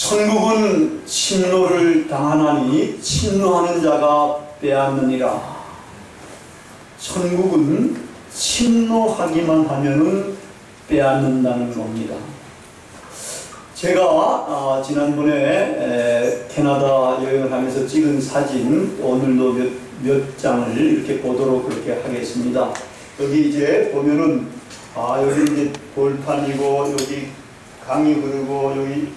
천국은 침노를 당하나니 침노하는 자가 빼앗느니라. 천국은 침노하기만 하면은 빼앗는다는 겁니다. 제가 지난번에 캐나다 여행을 하면서 찍은 사진 오늘도 몇 장을 이렇게 보도록 그렇게 하겠습니다. 여기 이제 보면은 여기 이제 돌판이고 여기 강이 흐르고 여기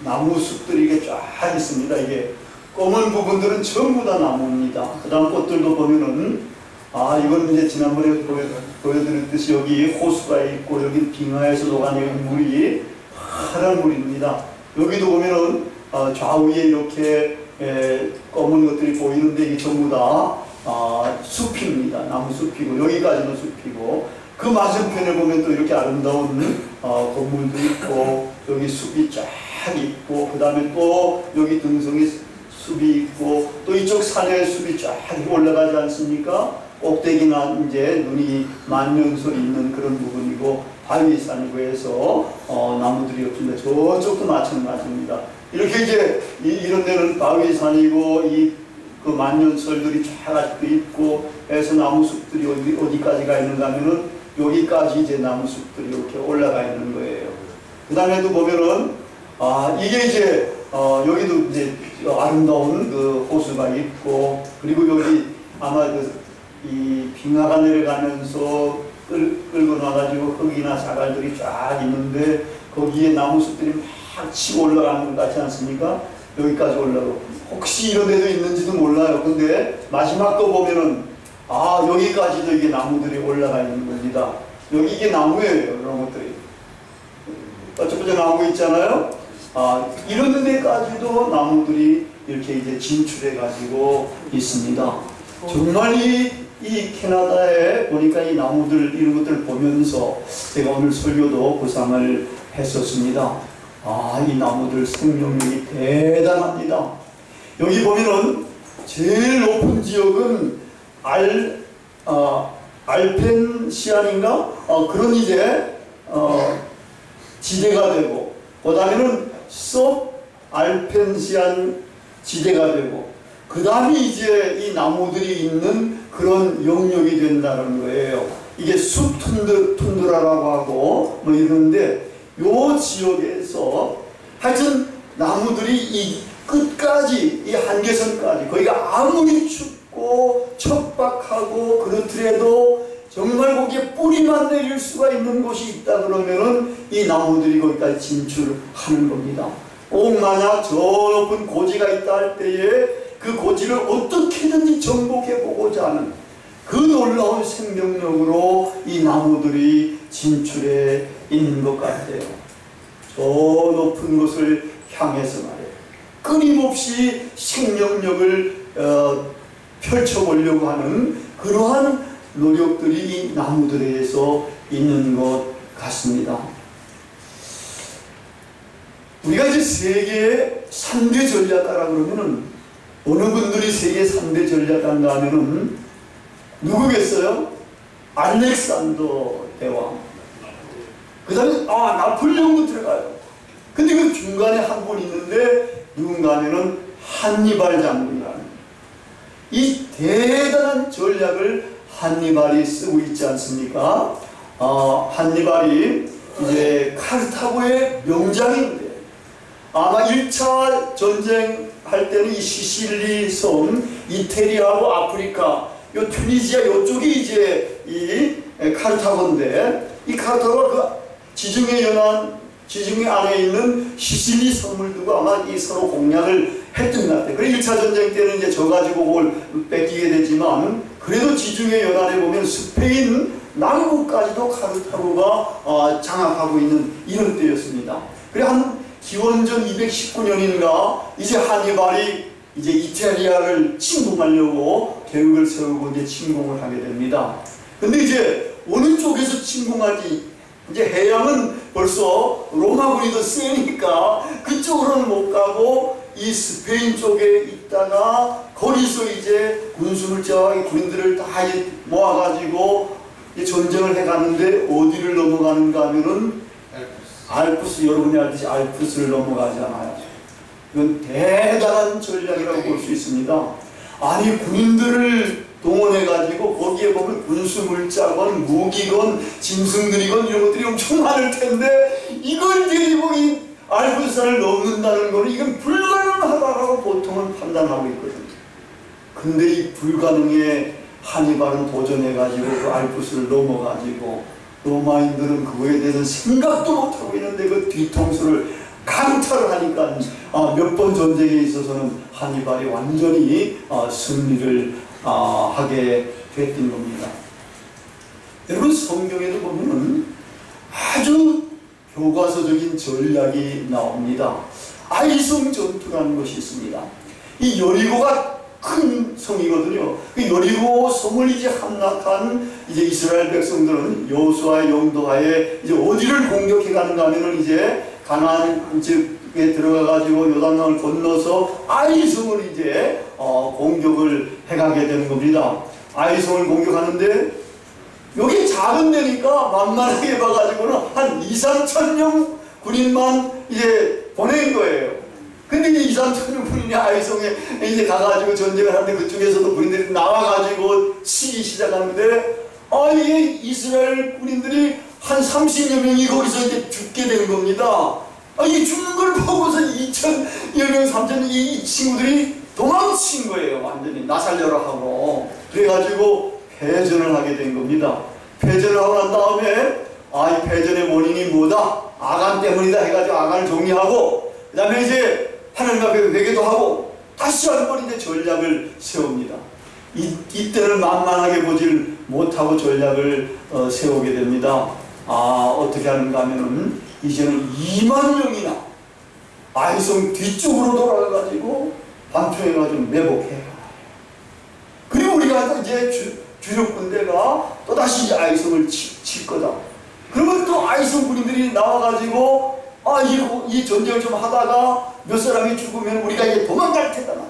나무 숲들이 이게 쫙 있습니다. 이게 검은 부분들은 전부 다 나무입니다. 그 다음 꽃들도 보면은 이건 이제 지난번에 보여드렸듯이 여기 호수가 있고 여기 빙하에서 녹아내린 물이 파란 물입니다. 여기도 보면은 좌우에 이렇게 검은 것들이 보이는데 이게 전부 다 숲입니다. 나무 숲이고 여기까지는 숲이고 그 맞은편에 보면 또 이렇게 아름다운 건물도 있고 여기 숲이 쫙 있고 그 다음에 또 여기 등성이 숲이 있고 또 이쪽 산에 숲이 쫙 올라가지 않습니까? 꼭대기나 이제 눈이 만년설이 있는 그런 부분이고 바위산이고 해서 나무들이 없습니다. 저쪽도 마찬가지입니다. 이렇게 이제 이런 데는 바위산이고 그 만년설들이 쫙 있고 해서 나무숲들이 어디까지가 있는가 하면은 여기까지 이제 나무숲들이 이렇게 올라가 있는 거예요. 그 다음에도 보면은 이게 이제 여기도 이제 아름다운 그 호수가 있고 그리고 여기 아마 이 빙하가 내려가면서 끌고 나가지고 흙이나 자갈들이 쫙 있는데 거기에 나무숲들이 막 치고 올라가는 것 같지 않습니까? 여기까지 올라가고 혹시 이런 데도 있는지도 몰라요. 근데 마지막 거 보면은 여기까지도 이게 나무들이 올라가 있는 겁니다. 여기 이게 나무예요. 이런 것들이 뾰족뾰족 나무 있잖아요. 이런 데까지도 나무들이 이렇게 이제 진출해 가지고 있습니다. 정말 이 캐나다에 보니까 이 나무들 이런 것들을 보면서 제가 오늘 설교도 구상을 했었습니다. 이 나무들 생명력이 대단합니다. 여기 보면은 제일 높은 지역은 알펜시안인가? 그런 이제 지대가 되고 그 다음에는 알펜시안 지대가 되고 그 다음에 이제 이 나무들이 있는 그런 영역이 된다는 거예요. 이게 숲 툰드라라고 하고 뭐 이러는데 요 지역에서 하여튼 나무들이 이 끝까지 이 한계선까지 거기가 아무리 춥고 척박하고 그렇더라도 정말 거기에 뿌리만 내릴 수가 있는 곳이 있다 그러면은 이 나무들이 거기까지 진출하는 겁니다. 꼭 만약 저 높은 고지가 있다 할 때에 그 고지를 어떻게든지 정복해보고자 하는 그 놀라운 생명력으로 이 나무들이 진출해 있는 것 같아요. 저 높은 곳을 향해서 말이에요. 끊임없이 생명력을 펼쳐보려고 하는 그러한 노력들이 이 나무들에서 있는 것 같습니다. 우리가 이제 세계의 3대 전략가라 그러면은 어느 분들이 세계 3대 전략가인가 하면은 누구겠어요? 알렉산더 대왕. 그 다음에 나폴레옹도 들어가요. 근데 그 중간에 한 분 있는데 누군가 하면은 한니발 장군이라는 이 대단한 전략을 한니발이 쓰고 있지 않습니까? 한니발이 이제 카르타고의 명장인데 아마 1차 전쟁 할 때는 이 시실리 섬, 이태리하고 아프리카, 요 튜니지아 요쪽이 이제 이 카르타고인데 이 카르타고가 그 지중해 안에 있는 시실리 섬을 두고 아마 이 서로 공략을 했던 것 같아요. 그래 1차 전쟁 때는 이제 져가지고 그걸 뺏기게 되지만 그래도 지중해 연안에 보면 스페인 남부까지도 카르타고가 장악하고 있는 이런 때였습니다. 그래 한 기원전 219년인가 이제 한니발이 이제 이탈리아를 침공하려고 계획을 세우고 이제 침공을 하게 됩니다. 근데 이제 어느 쪽에서 침공하지? 이제 해양은 벌써 로마군이 더 세니까 그쪽으로는 못 가고 이 스페인 쪽에 있다가 거기서 이제 군수물자와 군인들을 다 모아가지고 전쟁을 해가는데 어디를 넘어가는가 하면은 알프스, 여러분이 알듯이 알프스를 넘어가잖아요. 이건 대단한 전략이라고 볼 수 있습니다. 아니 군인들을 동원해가지고 거기에 보면 군수물자건 무기건 짐승들이건 이런 것들이 엄청 많을 텐데 이걸 데리고 이 알프스산을 넘는다는 거는 이건 불가능하다고 보통은 판단하고 있거든요. 근데 이 불가능에 하니발은 도전해가지고 그 알프스를 넘어가지고 로마인들은 그거에 대해서 생각도 못하고 있는데 그 뒤통수를 강타를 하니까 몇 번 전쟁에 있어서는 하니발이 완전히 승리를 하게 됐던 겁니다. 여러분 성경에도 보면 아주 교과서적인 전략이 나옵니다. 아이성 전투라는 것이 있습니다. 이 여리고가 큰 성이거든요. 그 여리고 성을 이제 함락한 이제 이스라엘 백성들은 여호수아의 영도하에 이제 어디를 공격해 가는가 하면은 이제 가나안 지역에 들어가 가지고 요단강을 건너서 아이성을 이제 공격을 해가게 되는 겁니다. 아이성을 공격하는데 여기 작은 데니까 만만하게 봐가지고는 한 2~3천 명 군인만 이제 보낸 거예요. 근데 이 2~3천 명 군인이 아이성에 이제 가가지고 전쟁을 하는데 그쪽에서도 군인들이 나와가지고 치기 시작하는데 이게 이스라엘 군인들이 한 30여 명이 거기서 이제 죽게 된 겁니다. 이게 죽는 걸 보고서 2,000여 명, 3,000명 이 친구들이 도망친 거예요. 완전히 나 살려라 하고. 그래가지고 패전을 하게 된 겁니다. 패전을 하고 난 다음에 이 패전의 원인이 뭐다? 아간 때문이다 해가지고 아간을 정리하고 그 다음에 이제 하나님 앞에 회개도 하고 다시 한번 이제 전략을 세웁니다. 이때는 만만하게 보질 못하고 전략을 세우게 됩니다. 어떻게 하는가 하면은 이제는 2만 명이나 아이성 뒤쪽으로 돌아가가지고 반투해가지고 매복해요. 그리고 우리가 이제 주력 군대가 또다시 이제 아이성을 칠 거다. 그러면 또 아이성 군인들이 나와가지고 이 전쟁을 좀 하다가 몇 사람이 죽으면 우리가 이제 도망갈 테다 말이야.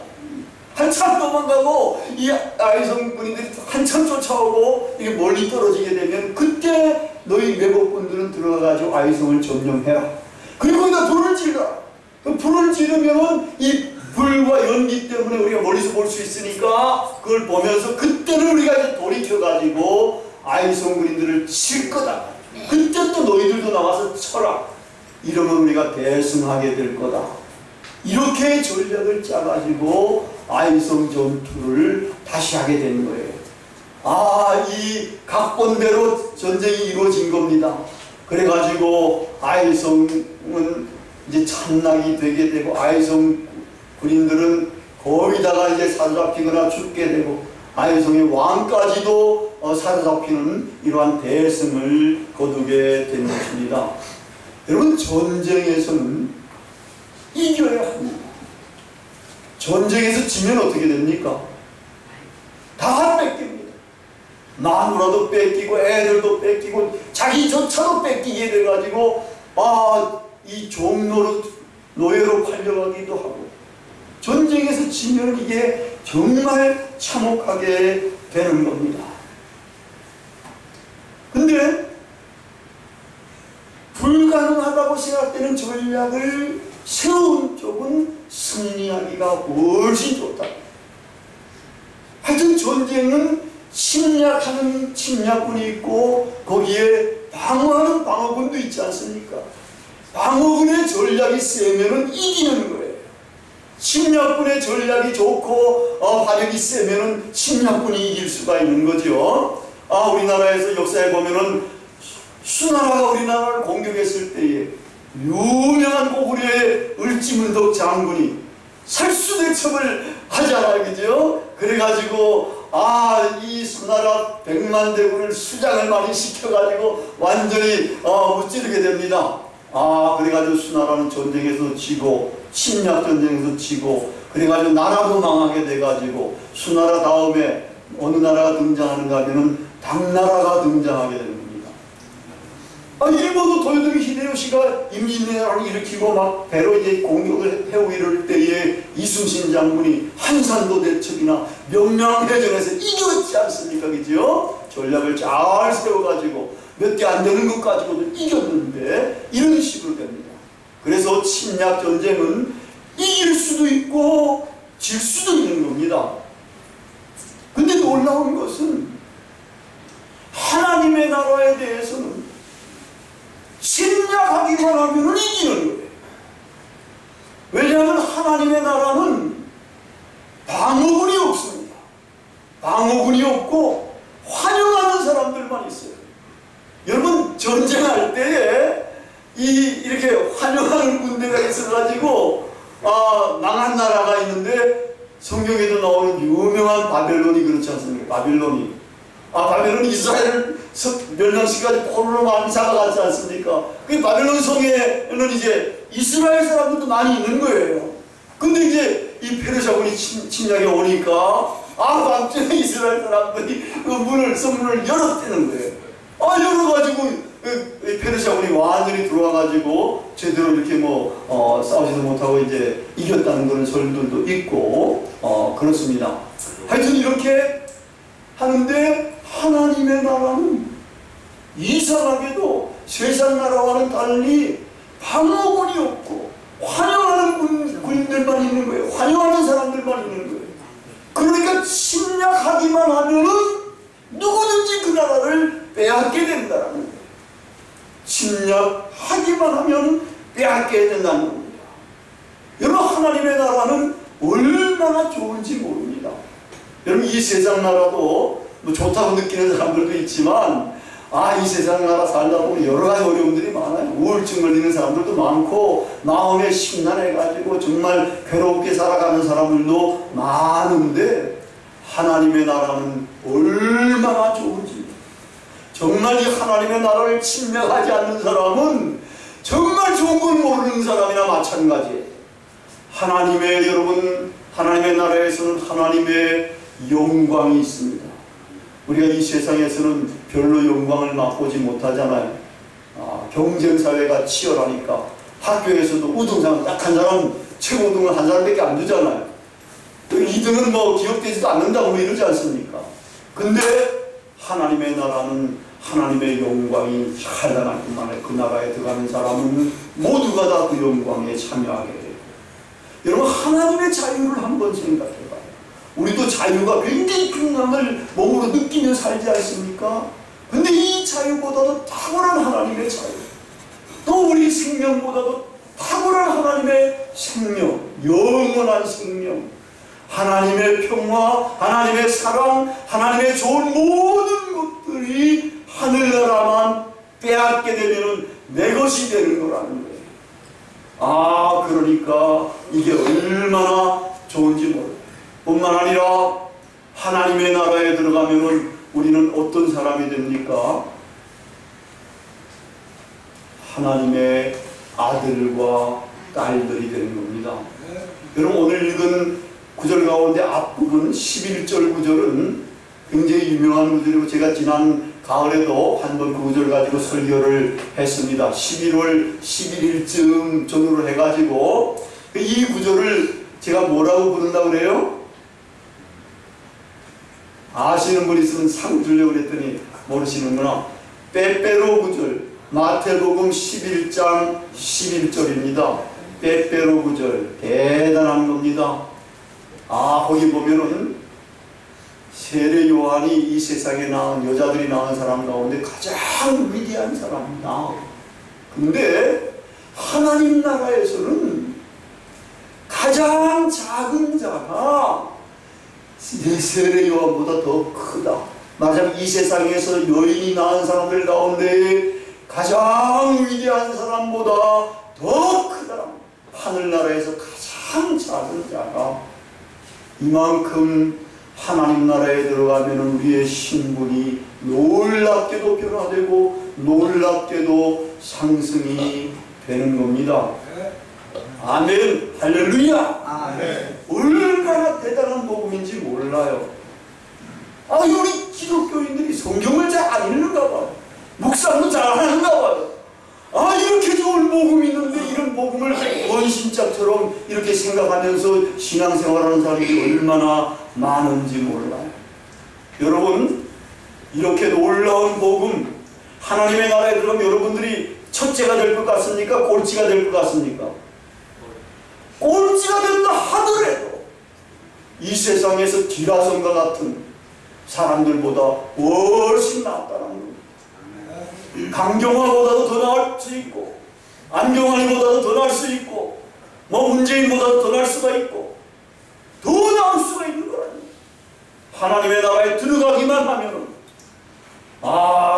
한참 도망가고 이 아이성 군인들이 한참 쫓아오고 이게 멀리 떨어지게 되면 그때 너희 매복군들은 들어가가지고 아이성을 점령해라. 그리고 거기다 불을 지르라. 그 불을 지르면은 이 불과 연기 때문에 우리가 멀리서 볼 수 있으니까 그걸 보면서 그때는 우리가 이제 돌이켜가지고 아이성 군인들을 칠 거다. 그때 또 너희들도 나와서 쳐라. 이러면 우리가 대승하게 될 거다. 이렇게 전략을 짜가지고 아이성 전투를 다시 하게 되는 거예요. 이 각본대로 전쟁이 이루어진 겁니다. 그래가지고 아이성은 이제 찬락이 되게 되고 아이성 군인들은 거기다가 이제 사로잡히거나 죽게 되고 아이성의 왕까지도 사로잡히는 이러한 대승을 거두게 된 것입니다. 여러분 전쟁에서는 이겨야 합니다. 전쟁에서 지면 어떻게 됩니까? 다 뺏깁니다. 마누라도 뺏기고 애들도 뺏기고 자기조차도 뺏기게 돼가지고 이 노예로 팔려가기도 하고 전쟁에서 지면 이게 정말 참혹하게 되는 겁니다. 근데 불가능하다고 생각되는 전략을 세운 쪽은 승리하기가 훨씬 좋다. 하여튼 전쟁은 침략하는 침략군이 있고 거기에 방어하는 방어군도 있지 않습니까? 방어군의 전략이 세면은 이기는 거예요. 침략군의 전략이 좋고 화력이 세면은 침략군이 이길 수가 있는 거죠. 우리나라에서 역사에 보면은 수나라가 우리나라를 공격했을 때에 유명한 고구려의 을지문덕 장군이 살수대첩을 하잖아요. 그죠? 그래가지고 이 수나라 100만 대군을 수장을 많이 시켜가지고 완전히 무찌르게 됩니다. 그래가지고 수나라는 전쟁에서 지고 침략 전쟁에서 지고 그래가지고 나라도 망하게 돼가지고 수나라 다음에 어느 나라가 등장하는가 하면은 당나라가 등장하게 되는 겁니다. 일본도 도요토미 히데요시가 임진왜란을 일으키고 막 배로 이제 공격을 해오고 이럴 때에 이순신 장군이 한산도 대첩이나 명량해전에서 이겼지 않습니까? 그죠? 전략을 잘 세워가지고 몇 개 안 되는 것 가지고도 이겼는데 이런 식으로 됩니다. 그래서 침략 전쟁은 이길 수도 있고 질 수도 있는 겁니다. 근데 놀라운 것은 하나님의 나라에 대해서는 침략하기만 하면 이기는 거예요. 왜냐하면 하나님의 나라는 방어군이 없습니다. 방어군이 없고 환영하는 사람들만 있어요. 여러분, 전쟁할 때에 이렇게 환영하는 군대가 있어가지고 망한 나라가 있는데, 성경에도 나오는 유명한 바벨론이 그렇지 않습니까? 바벨론이 이스라엘을 멸망시켜가지고 포로로 많이 잡아갔지 않습니까? 그 바벨론 성에는 이제 이스라엘 사람들도 많이 있는 거예요. 근데 이제 이 페르시아군이 침략해 오니까 밤중에 이스라엘 사람들이 그 성문을 열었다는 거예요. 열어가지고 페르시아군이 완전히 들어와가지고 제대로 이렇게 싸우지도 못하고 이제 이겼다는 그런 설들도 있고 그렇습니다. 하여튼 이렇게 하는데, 하나님의 나라는 이상하게도 세상 나라와는 달리 방어군이 없고 환영하는 군인들만 있는 거예요. 환영하는 사람들만 있는 거예요. 그러니까 침략하기만 하면은 누구든지 그 나라를 빼앗게 된다는 거예요. 침략하기만 하면 빼앗게 된다는 겁니다. 여러분, 하나님의 나라는 얼마나 좋은지 모릅니다. 여러분, 이 세상 나라도 좋다고 느끼는 사람들도 있지만, 이 세상 나라 살다 보면 여러 가지 어려움들이 많아요. 우울증 걸리는 사람들도 많고, 마음에 심란해가지고 정말 괴롭게 살아가는 사람들도 많은데, 하나님의 나라는 얼마나 좋은지, 정말 이 하나님의 나라를 침략하지 않는 사람은 정말 좋은 걸 모르는 사람이나 마찬가지예요. 하나님의 나라에서는 하나님의 영광이 있습니다. 우리가 이 세상에서는 별로 영광을 맛보지 못하잖아요. 경쟁사회가 치열하니까 학교에서도 우등상 딱 한 사람, 최고 우등을 한 사람밖에 안 주잖아요. 2등은 기억되지도 않는다고 이러지 않습니까? 근데 하나님의 나라는 하나님의 영광이 찬란할 뿐만 그 나라에 들어가는 사람은 모두가 다 그 영광에 참여하게 돼요. 여러분, 하나님의 자유를 한번 생각해봐요. 우리도 자유가 굉장히 중요한 걸 몸으로 느끼며 살지 않습니까? 근데 이 자유보다도 탁월한 하나님의 자유, 또 우리 생명보다도 탁월한 하나님의 생명, 영원한 생명, 하나님의 평화, 하나님의 사랑, 하나님의 좋은 모든 것들이 하늘나라만 빼앗게 되면 내 것이 되는 거라는 거예요. 그러니까 이게 얼마나 좋은지 몰라요. 뿐만 아니라 하나님의 나라에 들어가면 우리는 어떤 사람이 됩니까? 하나님의 아들과 딸들이 되는 겁니다. 여러분, 오늘 읽은 구절 가운데 앞부분 11절 구절은 굉장히 유명한 구절이고, 제가 지난 가을에도 한번 그 구절 가지고 설교를 했습니다. 11월 11일쯤 전후로 해가지고 이 구절을 제가 뭐라고 부른다고 그래요? 아시는 분 있으면 상 주려고 그랬더니 모르시는구나. 빼빼로 구절, 마태복음 11장 11절입니다. 빼빼로 구절, 대단한 겁니다. 거기 보면은 세례 요한이 이 세상에 낳은 여자들이 낳은 사람 가운데 가장 위대한 사람이다. 근데 하나님 나라에서는 가장 작은 자가 세례 요한보다 더 크다. 말하자면 이 세상에서 여인이 낳은 사람들 가운데 가장 위대한 사람보다 더 크다. 하늘나라에서 가장 작은 자가, 이만큼 하나님 나라에 들어가면 우리의 신분이 놀랍게도 변화되고 놀랍게도 상승이 되는 겁니다. 아멘, 할렐루야. 아멘. 얼마나 대단한 복음인지 몰라요. 우리 기독교인들이 성경을 잘 안 읽는가 봐요. 묵상도 잘 안 하는가 봐요. 이렇게 좋은 복음이 있는데 이런 복음을 원신짝처럼 이렇게 생각하면서 신앙생활하는 사람이 얼마나 많은지 몰라요. 여러분, 이렇게 놀라운 복음, 하나님의 나라에 들어가면 여러분들이 첫째가 될 것 같습니까? 꼴찌가 될 것 같습니까? 꼴찌가 이 세상에서 디라성과 같은 사람들보다 훨씬 낫다는 겁니다. 강경화보다도 더 나을 수 있고, 안경환보다도 더 나을 수 있고, 문재인보다도 더 나을 수가 있고, 더 나을 수가 있는 거라니. 하나님의 나라에 들어가기만 하면은,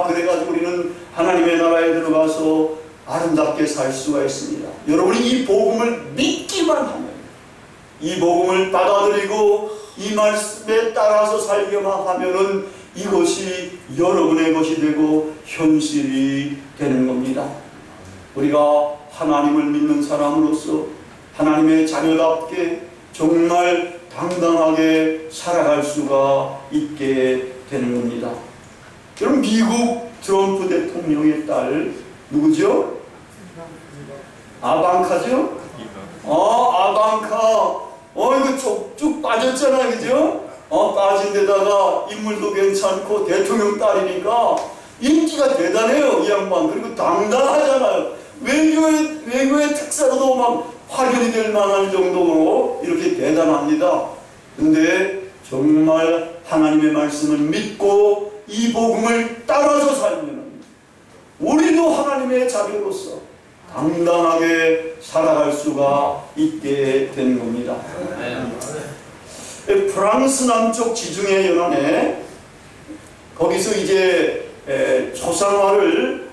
그래가지고 우리는 하나님의 나라에 들어가서 아름답게 살 수가 있습니다. 여러분이 이 복음을 믿기만 하면, 이 복음을 받아들이고 이 말씀에 따라서 살기만 하면은 이것이 여러분의 것이 되고 현실이 되는 겁니다. 우리가 하나님을 믿는 사람으로서 하나님의 자녀답게 정말 당당하게 살아갈 수가 있게 되는 겁니다. 여러분, 미국 트럼프 대통령의 딸 누구죠? 아방카죠? 아방카. 이거 쭉 빠졌잖아요, 그죠? 빠진 데다가 인물도 괜찮고 대통령 딸이니까 인기가 대단해요, 이 양반. 그리고 당당하잖아요. 외교의 특사로도 막 파견이 될 만한 정도로 이렇게 대단합니다. 근데 정말 하나님의 말씀을 믿고 이 복음을 따라서 살면 우리도 하나님의 자녀로서 당당하게 살아갈 수가 있게 되는 겁니다. 프랑스 남쪽 지중해 연안에 거기서 이제 초상화를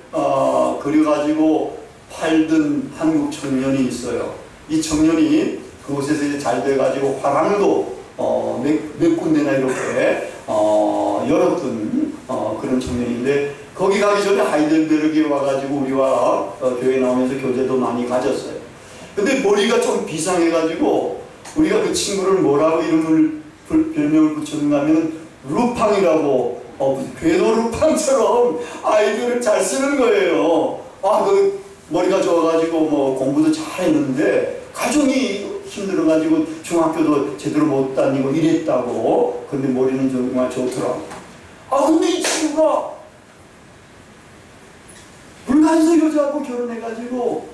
그려가지고 팔던 한국 청년이 있어요. 이 청년이 그곳에서 이제 잘 돼가지고 화랑도 몇 군데나 이렇게 열었던 그런 청년인데, 거기 가기 전에 하이델베르크에 와가지고 우리와 교회 나오면서 교제도 많이 가졌어요. 근데 머리가 좀 비상해가지고 우리가 그 친구를 뭐라고 별명을 붙였는가 하면 루팡이라고, 궤도 루팡처럼 아이디어를 잘 쓰는 거예요. 그 머리가 좋아가지고 공부도 잘했는데 가정이 힘들어가지고 중학교도 제대로 못 다니고 이랬다고. 근데 머리는 정말 좋더라고. 근데 이 친구가 불란서 여자하고 결혼해가지고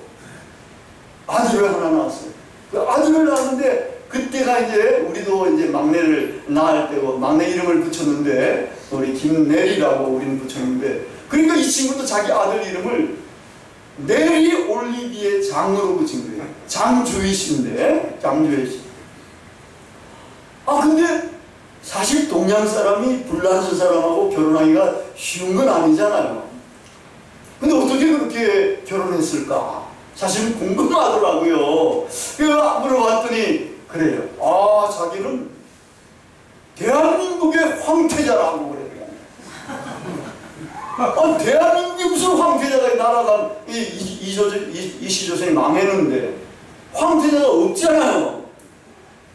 아들을 하나 낳았어요. 그 아들을 낳았는데 그때가 이제 우리도 이제 막내를 낳을 때고 막내 이름을 붙였는데, 우리 김내리라고 우리는 붙였는데, 그러니까 이 친구도 자기 아들 이름을 내리 올리비에 장으로 붙인 거예요. 장주희씨인데, 장주희씨. 근데 사실 동양 사람이 불란서 사람하고 결혼하기가 쉬운 건 아니잖아요. 근데 어떻게 그렇게 결혼했을까? 사실 궁금하더라고요. 그래서 물어봤더니 그래요. 자기는 대한민국의 황태자라고 그래요. 대한민국에 무슨 황태자가, 나라가 이 시조선이 망했는데 황태자가 없잖아요.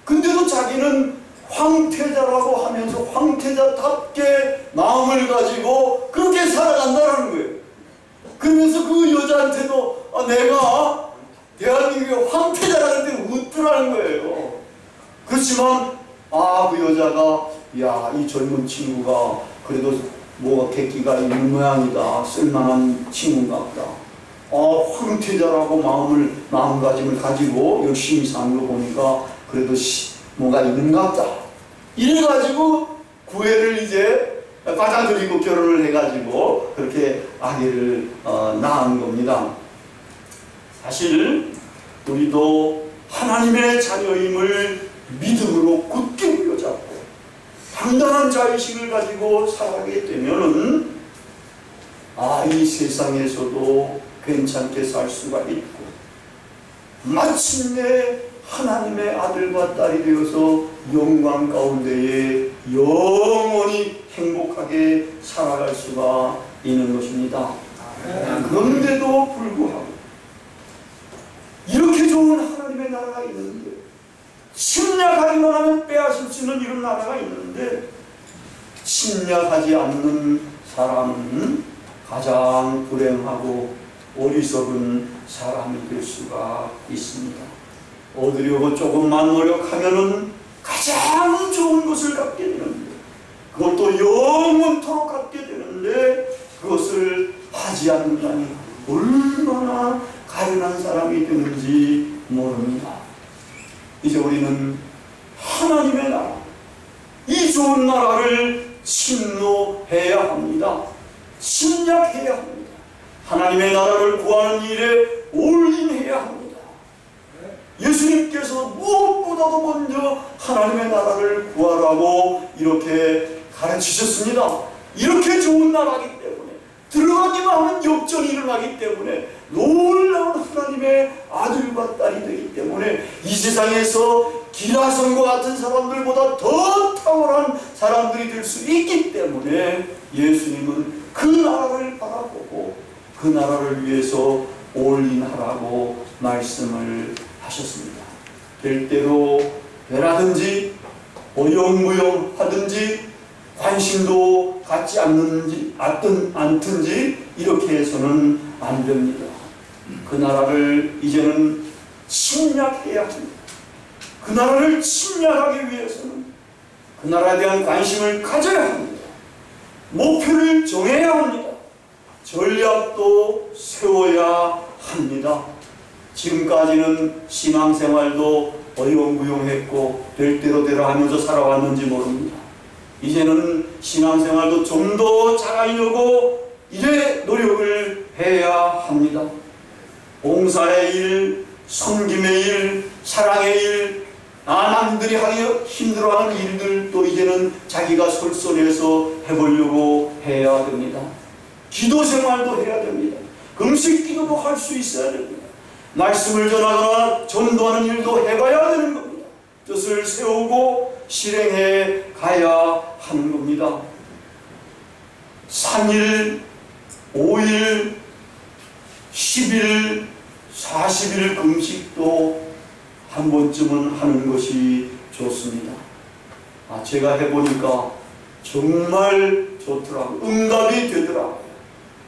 근데도 자기는 황태자라고 하면서 황태자답게 마음을 가지고 그렇게 살아간다는 거예요. 그러면서 그 여자한테도 내가 대한민국의 황태자라는 데 웃더라는 거예요. 그렇지만 그 여자가 이 젊은 친구가 그래도 뭐가 객기가 있는 모양이다, 쓸만한 친구인가 보다, 황태자라고 마음가짐을 가지고 열심히 사는 거 보니까 그래도 뭐가 있는가 보다, 이래가지고 구애를 이제 받아들이고 결혼을 해가지고 그렇게 아기를 낳은 겁니다. 사실 우리도 하나님의 자녀임을 믿음으로 굳게 부여잡고 당당한 자의식을 가지고 살아가게 되면은 이 세상에서도 괜찮게 살 수가 있고 마침내 하나님의 아들과 딸이 되어서 영광 가운데에 영원히 행복하게 살아갈 수가 있는 것입니다. 그런데도 불구하고 이렇게 좋은 하나님의 나라가 있는데, 침략하기만 하면 빼앗을 수 있는 이런 나라가 있는데, 침략하지 않는 사람은 가장 불행하고 어리석은 사람이 될 수가 있습니다. 얻으려고 조금만 노력하면은 가장 좋은 것을 갖게 되는데, 그것도 영원토록 갖게 되는데, 그것을 하지 않는다니 얼마나 가련한 사람이 되는지 모릅니다. 이제 우리는 하나님의 나라, 하는 일에 올인해야 합니다. 예수님께서 무엇보다도 먼저 하나님의 나라를 구하라고 이렇게 가르치셨습니다. 이렇게 좋은 나라이기 때문에, 들어가기만 하면 역전이 일어나기 때문에, 놀라운 하나님의 아들과 딸이 되기 때문에 이 세상에서 기라성과 같은 사람들보다 더 탁월한 사람들이 될 수 있기 때문에 예수님은 그 나라를 바라보고 그 나라를 위해서 올인하라고 말씀을 하셨습니다. 될 대로 되라든지 어영부영하든지 관심도 갖지 않든지 이렇게 해서는 안 됩니다. 그 나라를 이제는 침략해야 합니다. 그 나라를 침략하기 위해서는 그 나라에 대한 관심을 가져야 합니다. 목표를 정해야 합니다. 전략도 세워야 합니다. 지금까지는 신앙생활도 어영부영했고 될 대로 되라 하면서 살아왔는지 모릅니다. 이제는 신앙생활도 좀 더 잘하려고 이제 노력을 해야 합니다. 봉사의 일, 섬김의 일, 사랑의 일, 남들이 하기 힘들어하는 일들도 이제는 자기가 솔선해서 해보려고 해야 됩니다. 기도 생활도 해야 됩니다. 금식 기도도 할 수 있어야 됩니다. 말씀을 전하거나 전도하는 일도 해봐야 되는 겁니다. 뜻을 세우고 실행해 가야 하는 겁니다. 3일, 5일, 10일, 40일 금식도 한 번쯤은 하는 것이 좋습니다. 제가 해보니까 정말 좋더라고요. 응답이 되더라고요.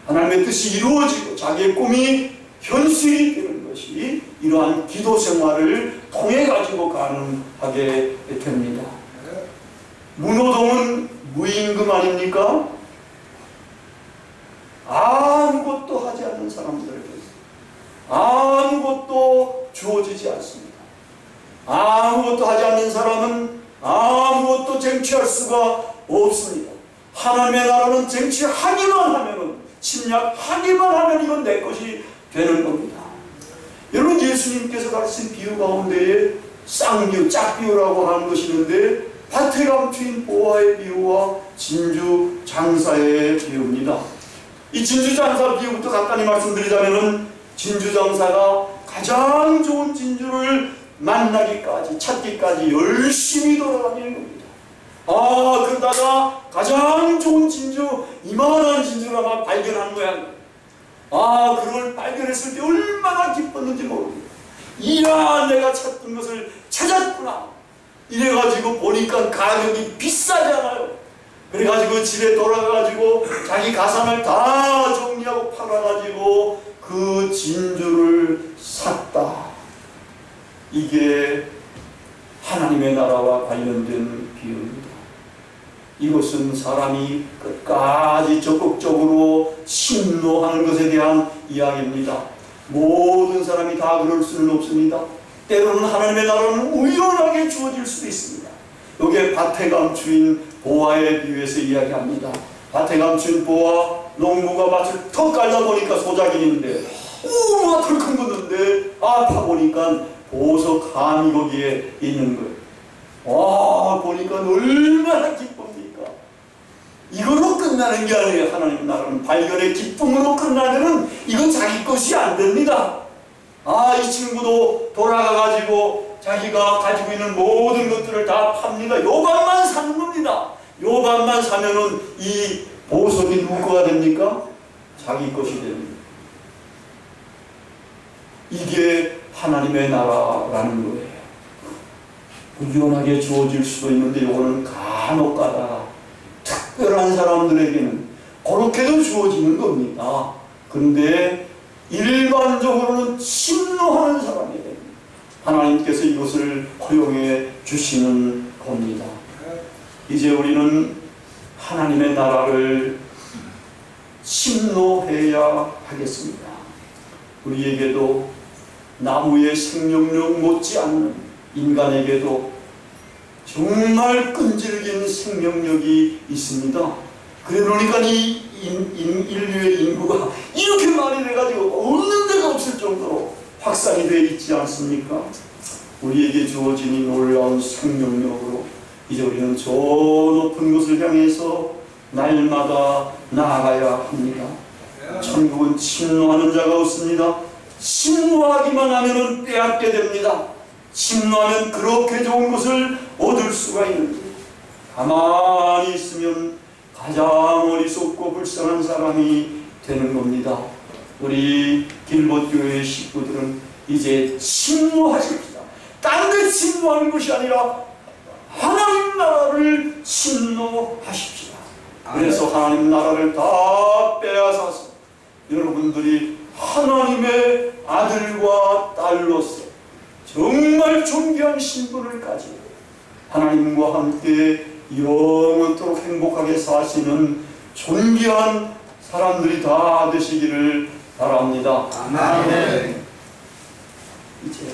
하나님의 뜻이 이루어지고 자기의 꿈이 현실이 되는 것이 이러한 기도 생활을 통해 가지고 가능하게 됩니다. 무노동은 무임금 아닙니까? 아무것도 하지 않는 사람들에게 아무것도 주어지지 않습니다. 아무것도 하지 않는 사람은 아무것도 쟁취할 수가 없습니다. 하나님의 나라는 쟁취하기만 하면은, 침략하기만 하면 이건 내 것이 되는 겁니다. 여러분, 예수님께서 가르친 비유 가운데에 쌍비유, 짝비유라고 하는 것이 있는데 밭에 감추인 보화의 비유와 진주 장사의 비유입니다. 이 진주 장사 비유부터 간단히 말씀드리자면은 진주 장사가 가장 좋은 진주를 만나기까지, 찾기까지 열심히 돌아다니는 겁니다. 그러다가 가장 좋은 진주, 이만한 진주를 아마 발견한 모양이에요. 그걸 발견했을 때 얼마나 기뻤는지 모릅니다. 이야, 내가 찾던 것을 찾았구나. 이래가지고 보니까 가격이 비싸잖아요. 그래가지고 집에 돌아가가지고 자기 가산을 다 정리하고 팔아가지고 그 진주를 샀다. 이게 하나님의 나라와 관련된 비유입니다. 이것은 사람이 끝까지 적극적으로 신노하는 것에 대한 이야기입니다. 모든 사람이 다 그럴 수는 없습니다. 때로는 하나님의 나라는 우연하게 주어질 수도 있습니다. 여기에 밭에 감추인 보화에 비유해서 이야기합니다. 밭에 감춘 보화, 농부가 밭을 턱 갈라보니까 소작인인데 밭을 큰 걷는데 파보니까 보석 감이 거기에 있는 거예요. 보니까 얼마나 기쁩니까? 이걸로 끝나는 게 아니에요. 하나님 나라는 발견의 기쁨으로 끝나면은 이건 자기 것이 안 됩니다. 이 친구도 돌아가가지고 자기가 가지고 있는 모든 것들을 다 팝니다. 요 밭만 사는 겁니다. 요 밭만 사면은 이 보석이 누구 거가 됩니까? 자기 것이 됩니다. 이게 하나님의 나라라는 거예요. 우연하게 주어질 수도 있는데 이거는 간혹 가다가 특별한 사람들에게는 그렇게도 주어지는 겁니다. 그런데 일반적으로는 침노하는 사람에게 하나님께서 이것을 허용해 주시는 겁니다. 이제 우리는 하나님의 나라를 침노해야 하겠습니다. 우리에게도 나무의 생명력 못지않는 인간에게도 정말 끈질긴 생명력이 있습니다. 그러니까 이 인류의 인구가 이렇게 많이 돼가지고 없는 데가 없을 정도로 확산이 되어 있지 않습니까? 우리에게 주어진 이 놀라운 생명력으로 이제 우리는 저 높은 곳을 향해서 날마다 나아가야 합니다. 천국은 침노하는 자가 없습니다. 침노하기만 하면 빼앗게 됩니다. 침노하면 그렇게 좋은 것을 얻을 수가 있는데 가만히 있으면 가장 어리석고 불쌍한 사람이 되는 겁니다. 우리 길봇교회 식구들은 이제 침노하십시다. 딴 데 침노하는 것이 아니라 하나님 나라를 침노하십시다. 그래서 하나님 나라를 다 빼앗아서 여러분들이 하나님의 아들과 딸로서 정말 존귀한 신분을 가지고 하나님과 함께 영원토록 행복하게 사시는 존귀한 사람들이 다 되시기를 바랍니다. 아멘. 이제